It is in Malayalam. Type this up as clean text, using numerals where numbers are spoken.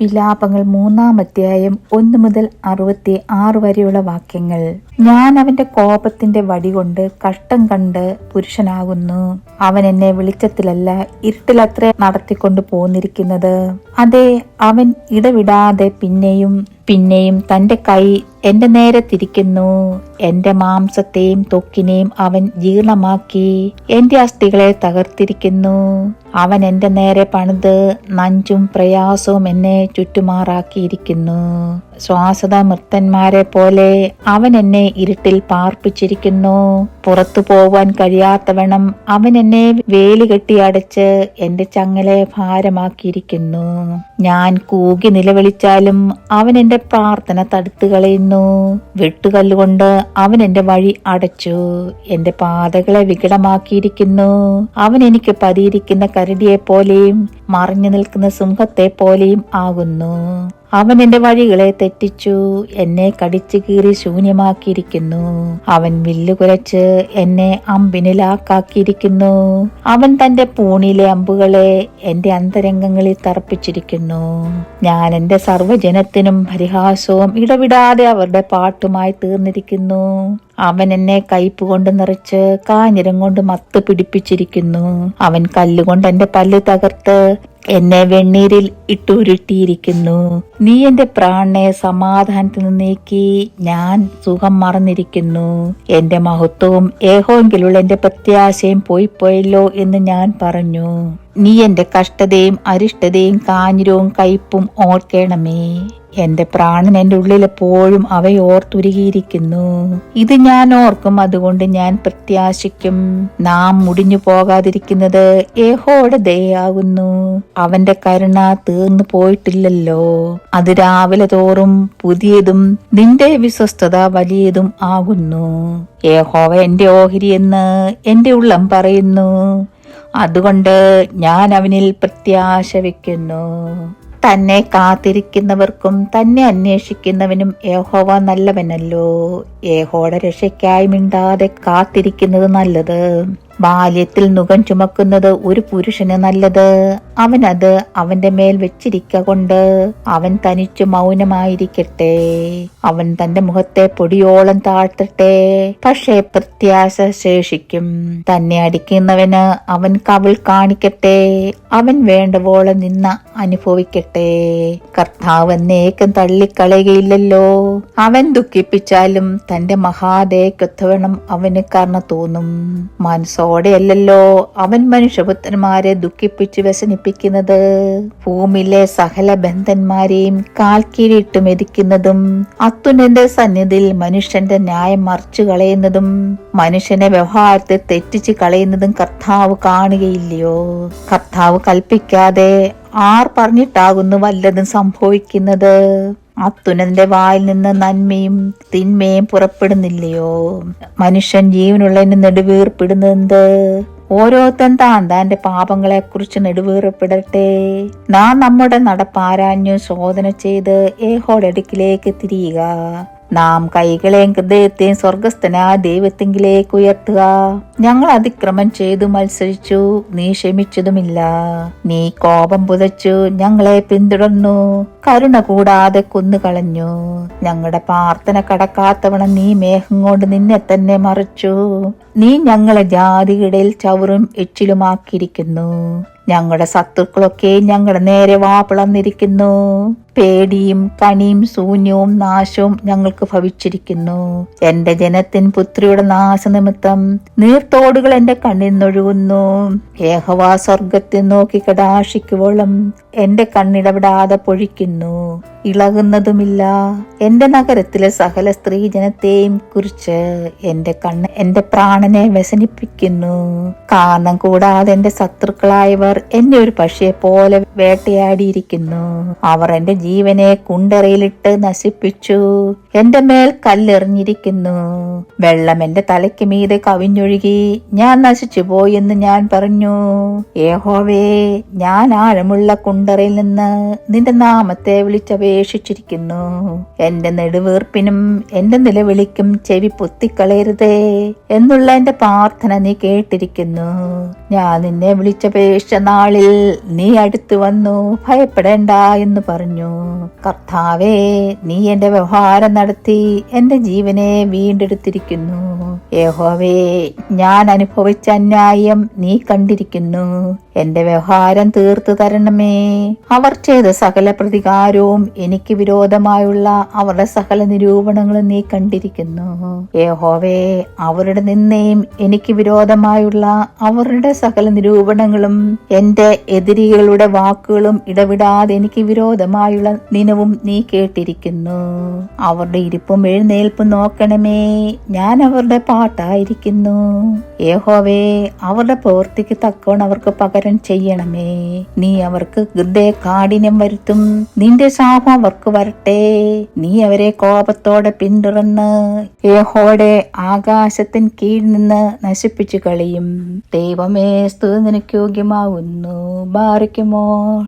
വിലാപങ്ങൾ 3-ാം അധ്യായം 1 മുതൽ 66 വരെയുള്ള വാക്യങ്ങൾ. ഞാൻ അവന്റെ കോപത്തിന്റെ വടികൊണ്ട് കഷ്ടം കണ്ട് പുരുഷനാകുന്നു. അവൻ എന്നെ വെളിച്ചത്തിലല്ല ഇരുട്ടിലത്രേ നടത്തിക്കൊണ്ട് പോന്നിരിക്കുന്നത്. അതെ, അവൻ ഇടവിടാതെ പിന്നെയും തന്റെ കൈ എന്റെ നേരെ തിരിക്കുന്നു. എന്റെ മാംസത്തെയും ത്വക്കിനെയും അവൻ ജീർണമാക്കി എന്റെ അസ്ഥികളെ തകർത്തിരിക്കുന്നു. അവൻ എന്റെ നേരെ പണിത് നഞ്ചും പ്രയാസവും എന്നെ ചുറ്റുമാറാക്കിയിരിക്കുന്നു. ശ്വാസത മൃത്തന്മാരെ പോലെ അവൻ എന്നെ ഇരുട്ടിൽ പാർപ്പിച്ചിരിക്കുന്നു. പുറത്തു പോവാൻ കഴിയാത്തവണ്ണം അവൻ എന്നെ വേലി കെട്ടി അടച്ച് എന്റെ ചങ്ങലെ ഭാരമാക്കിയിരിക്കുന്നു. ഞാൻ കൂകി നിലവിളിച്ചാലും അവൻ എന്റെ പ്രാർത്ഥന തടുത്തു കളയുന്നു. വെട്ടുകല്ലുകൊണ്ട് അവൻ എന്റെ വഴി അടച്ചു എന്റെ പാതകളെ വികടമാക്കിയിരിക്കുന്നു. അവൻ എനിക്ക് പതിയിരിക്കുന്ന കരടിയെ പോലെയും മറിഞ്ഞു നിൽക്കുന്ന സിംഹത്തെ പോലെയും ആകുന്നു. അവൻ എന്റെ വഴികളെ തെറ്റിച്ചു എന്നെ കടിച്ചു കീറി ശൂന്യമാക്കിയിരിക്കുന്നു. അവൻ വില്ലുകുലച്ച് എന്നെ അമ്പിനിലാക്കാക്കിയിരിക്കുന്നു. അവൻ തന്റെ പൂണിലെ അമ്പുകളെ എന്റെ അന്തരംഗങ്ങളിൽ തർപ്പിച്ചിരിക്കുന്നു. ഞാൻ എന്റെ സർവ്വജനത്തിനും പരിഹാസവും ഇടവിടാതെ അവരുടെ പാട്ടുമായി തീർന്നിരിക്കുന്നു. അവൻ എന്നെ കയ്പ് കൊണ്ട് നിറച്ച് കാഞ്ഞിരം കൊണ്ട് മത്ത് പിടിപ്പിച്ചിരിക്കുന്നു. അവൻ കല്ലുകൊണ്ട് എന്റെ പല്ല് തകർത്ത് എന്നെ വെണ്ണീരിൽ ഇട്ടുരുട്ടിയിരിക്കുന്നു. നീ എന്റെ പ്രാണനെ സമാധാനത്തിൽ നിന്ന് നീക്കി ഞാൻ സുഖം മറന്നിരിക്കുന്നു. എന്റെ മഹത്വവും യഹോവയിലുള്ള എന്റെ പ്രത്യാശയും പോയല്ലോ എന്ന് ഞാൻ പറഞ്ഞു. നീ എന്റെ കഷ്ടതയും അരിഷ്ടതയും കാഞ്ഞിരവും കയ്പും ഓർക്കണമേ. എന്റെ പ്രാണൻ എന്റെ ഉള്ളിൽ എപ്പോഴും അവയെ ഓർത്തുരുകിയിരിക്കുന്നു. ഇത് ഞാൻ ഓർക്കും, അതുകൊണ്ട് ഞാൻ പ്രത്യാശിക്കും. നാം മുടിഞ്ഞു പോകാതിരിക്കുന്നത് യഹോവയുടെ ദയയാകുന്നു. അവന്റെ കരുണ തീർന്നു പോയിട്ടില്ലല്ലോ. അത് രാവിലെ തോറും പുതിയതും നിന്റെ വിശ്വസ്തത വലിയതും ആകുന്നു. യഹോവ എന്റെ ഓഹരി എന്ന് എന്റെ ഉള്ളം പറയുന്നു. അതുകൊണ്ട് ഞാൻ അവനിൽ പ്രത്യാശ വയ്ക്കുന്നു. തന്നെ കാത്തിരിക്കുന്നവർക്കും തന്നെ അന്വേഷിക്കുന്നവനും യഹോവ നല്ലവനല്ലോ. യഹോവയുടെ രക്ഷയ്ക്കായി മിണ്ടാതെ കാത്തിരിക്കുന്നത് നല്ലത്. ബാല്യത്തിൽ നുകം ചുമക്കുന്നത് ഒരു പുരുഷന് നല്ലത്. അവനത് അവന്റെ മേൽ വെച്ചിരിക്ക കൊണ്ട് അവൻ തനിച്ചു മൗനമായിരിക്കട്ടെ. അവൻ തന്റെ മുഖത്തെ പൊടിയോളം താഴ്ത്തട്ടെ, പക്ഷേ പ്രത്യാശ ശേഷിക്കും. തന്നെ അടിക്കുന്നവന് അവൻ കവിൾ കാണിക്കട്ടെ. അവൻ വേണ്ടവോളം നിന്ന അനുഭവിക്കട്ടെ. കർത്താവ് എന്നേക്കും തള്ളിക്കളയുകയില്ലല്ലോ. അവൻ ദുഃഖിപ്പിച്ചാലും തന്റെ മഹാദയക്കൊത്തവണ്ണം അവന് കരുണ തോന്നും. മനസ്സോടെയല്ലല്ലോ അവൻ മനുഷ്യപുത്രന്മാരെ ദുഃഖിപ്പിച്ച് വ്യസനിപ്പിക്കുന്നത്. ഭൂമിയിലെ സകല ബന്ധന്മാരെയും കാൽക്കീഴിട്ട് മെതിക്കുന്നതും അത്യുന്നതന്റെ സന്നിധിയിൽ മനുഷ്യന്റെ ന്യായം മറിച്ചു കളയുന്നതും മനുഷ്യനെ വ്യവഹാരത്തെ തെറ്റിച്ച് കളയുന്നതും കർത്താവ് കാണുകയില്ലയോ? കർത്താവ് കൽപ്പിക്കാതെ ആർ പറഞ്ഞിട്ടാകുന്നു വല്ലതും സംഭവിക്കുന്നത്? അത്യുന്നതന്റെ വായിൽ നിന്ന് നന്മയും തിന്മയും പുറപ്പെടുന്നില്ലയോ? മനുഷ്യൻ ജീവനുള്ളതിന് നെടുവീർപ്പിടുന്നത് ഓരോരുത്തൻ താന്റെ പാപങ്ങളെ കുറിച്ച് നെടുവീർപ്പിടട്ടെ. നാം നമ്മുടെ നടപ്പാരാഞ്ഞു ശോധന ചെയ്ത് യഹോവയുടെ അടുക്കിലേക്ക് തിരിയുക. നാം കൈകളെയും ഹൃദയത്തെയും സ്വർഗസ്ഥനായ ദൈവത്തിങ്കിലേക്ക് ഉയർത്തുക. ഞങ്ങൾ അതിക്രമം ചെയ്തു മത്സരിച്ചു, നീ ക്ഷമിച്ചതുമില്ല. നീ കോപം പുതച്ചു ഞങ്ങളെ പിന്തുടർന്നു, കരുണ കൂടാതെ കൊന്നുകളഞ്ഞു. ഞങ്ങളുടെ പ്രാർത്ഥന കടക്കാത്തവണ്ണം നീ മേഘം കൊണ്ട് നിന്നെ തന്നെ മറച്ചു. നീ ഞങ്ങളെ ജാതികളിൽ ചവറും എച്ചിലുമാക്കിയിരിക്കുന്നു. ഞങ്ങളുടെ ശത്രുക്കളൊക്കെ ഞങ്ങളുടെ നേരെ വാപിളർന്നിരിക്കുന്നു. പേടിയും കണിയും ശൂന്യവും നാശവും ഞങ്ങൾക്ക് ഭവിച്ചിരിക്കുന്നു. എന്റെ ജനത്തിൻ പുത്രിയുടെ നാശനിമിത്തം നീർത്തോടുകൾ എന്റെ കണ്ണിൽ നിന്നൊഴുകുന്നു. യഹോവ സ്വർഗത്തിൽ നോക്കി കടാക്ഷിക്കുവോളം എന്റെ കണ്ണിടപെടാതെ പൊഴിക്കുന്നു, ഇളകുന്നതുമില്ല. എന്റെ നഗരത്തിലെ സകല സ്ത്രീജനത്തെയും കുറിച്ച് എന്റെ കണ്ണ് എന്റെ പ്രാണനെ വ്യസനിപ്പിക്കുന്നു. കാരണം കൂടാതെ എന്റെ ശത്രുക്കളായവർ എന്നെ ഒരു പക്ഷിയെ പോലെ വേട്ടയാടിയിരിക്കുന്നു. അവർ എന്റെ ജീവനെ കുണ്ടറയിലിട്ട് നശിപ്പിച്ചു, എന്റെ മേൽ കല്ലെറിഞ്ഞിരിക്കുന്നു. വെള്ളം എന്റെ തലയ്ക്ക് മീതെ കവിഞ്ഞൊഴുകി ഞാൻ നശിച്ചു പോയി എന്ന് ഞാൻ പറഞ്ഞു. യഹോവേ, ഞാൻ ആഴമുള്ള കുണ്ടറയിൽ നിന്ന് നിന്റെ നാമത്തെ വിളിച്ചപേക്ഷിച്ചു. അപേക്ഷിച്ചിരിക്കുന്നു. എന്റെ നെടുവീർപ്പിനും എന്റെ നിലവിളിക്കും ചെവി പൊത്തിക്കളയരുതേ എന്നുള്ള എന്റെ പ്രാർത്ഥന നീ കേട്ടിരിക്കുന്നു. ഞാൻ നിന്നെ വിളിച്ചപേക്ഷിച്ച നാളിൽ നീ അടുത്തു വന്നു, ഭയപ്പെടേണ്ട എന്ന് പറഞ്ഞു. കർത്താവേ, നീ എന്റെ വ്യവഹാരം നടത്തി എന്റെ ജീവനെ വീണ്ടെടുത്തിരിക്കുന്നു. യഹോവേ, ഞാൻ അനുഭവിച്ച അന്യായം നീ കണ്ടിരിക്കുന്നു. എന്റെ വ്യവഹാരം തീർത്തു തരണമേ. അവർ ചെയ്ത സകല പ്രതികാരവും എനിക്ക് വിരോധമായുള്ള അവരുടെ സകല നിരൂപണങ്ങളും നീ കണ്ടിരിക്കുന്നു. യഹോവേ, അവരുടെ നിന്നയും എനിക്ക് വിരോധമായുള്ള അവരുടെ സകല നിരൂപണങ്ങളും എന്റെ എതിരികളുടെ വാക്കുകളും ഇടവിടാതെ എനിക്ക് വിരോധമായുള്ള ദിനവും നീ കേട്ടിരിക്കുന്നു. അവരുടെ ഇരിപ്പും എഴുന്നേൽപ്പും നോക്കണമേ. ഞാൻ അവരുടെ പാട്ടായിരിക്കുന്നു. യഹോവേ, അവരുടെ പ്രവൃത്തിക്ക് തക്കവണ്ണം അവർക്ക് പകരം ചെയ്യണമേ. നീ അവർക്ക് ഹൃദയ കാഠിന്യം വരുത്തും. നിന്റെ ശാപം അവർക്ക് വരട്ടെ. നീ അവരെ കോപത്തോടെ പിന്തുടർന്ന് യഹോവയുടെ ആകാശത്തിന് കീഴിൽ നിന്ന് നശിപ്പിച്ചു കളയും. ദൈവമേ, സ്തുതി നിനക്ക് യോഗ്യമാകുന്നു. ബാറിക്കുമോ.